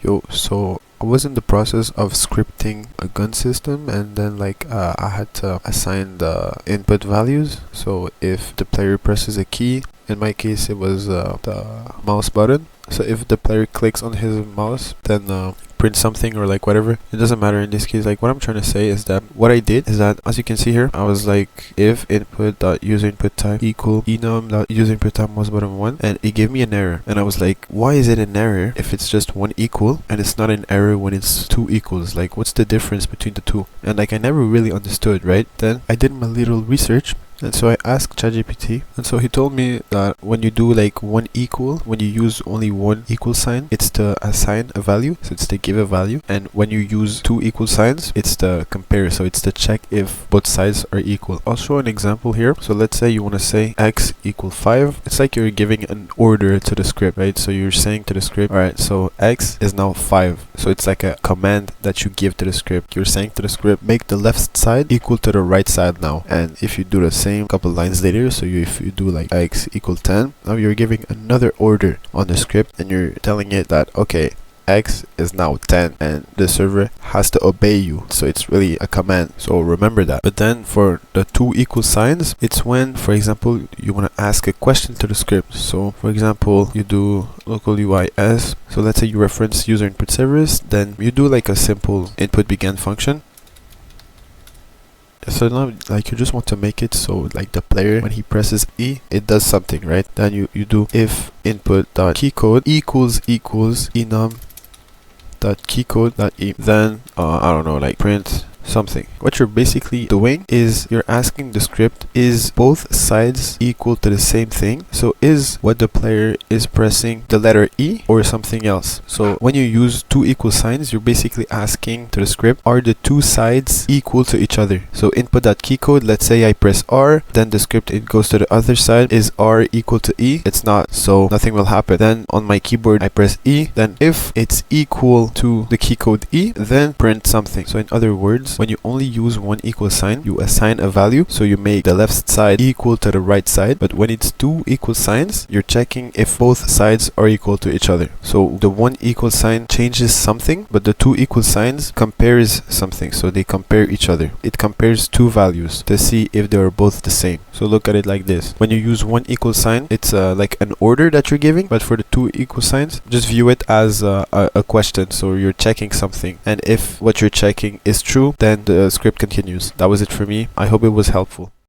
Yo, so I was in the process of scripting a gun system, and then I had to assign the input values. So if the player presses a key, in my case it was the mouse button. So if the player clicks on his mouse, then print something or like whatever. It doesn't matter in this case. Like what I'm trying to say is that what I did is that, as you can see here, I was like if input dot user input time equal enum dot user input time mouse button 1, and it gave me an error, and I was like, why is it an error if it's just one equal, and it's not an error when it's two equals? Like what's the difference between the two? And like I never really understood, right? Then I did my little research. And so I asked ChatGPT, and so he told me that when you do like one equal, when you use only one equal sign, it's to assign a value, so it's to give a value. And when you use two equal signs, it's to compare, so it's to check if both sides are equal. I'll show an example here. So let's say you want to say x equal 5. It's like you're giving an order to the script, right? So you're saying to the script, alright, so x is now 5. So it's like a command that you give to the script. You're saying to the script, make the left side equal to the right side now. And if you do the same couple lines later, so if you do like x equal 10, now you're giving another order on the script, and you're telling it that okay, x is now 10, and the server has to obey you. So it's really a command, so remember that. But then for the two equal signs, it's when, for example, you want to ask a question to the script. So for example, you do local UIS, so let's say you reference user input service, then you do like a simple input begin function. So now like you just want to make it so like the player, when he presses E, it does something, right? Then you do if input dot keycode equals enum dot keycode dot e, then I don't know, like print something. What you're basically doing is you're asking the script, is both sides equal to the same thing? So is what the player is pressing the letter E or something else? So when you use two equal signs, you're basically asking to the script, are the two sides equal to each other? So input.keycode, let's say I press R, then the script, it goes to the other side, is R equal to E? It's not, so nothing will happen. Then on my keyboard I press E, then if it's equal to the keycode E, then print something. So in other words, when you only use one equal sign, you assign a value, so you make the left side equal to the right side. But when it's two equal signs, you're checking if both sides are equal to each other. So the one equal sign changes something, but the two equal signs compares something, so they compare each other. It compares two values to see if they are both the same. So look at it like this. When you use one equal sign, it's like an order that you're giving, but for the two equal signs, just view it as a question, so you're checking something, and if what you're checking is true, then the script continues. That was it for me. I hope it was helpful.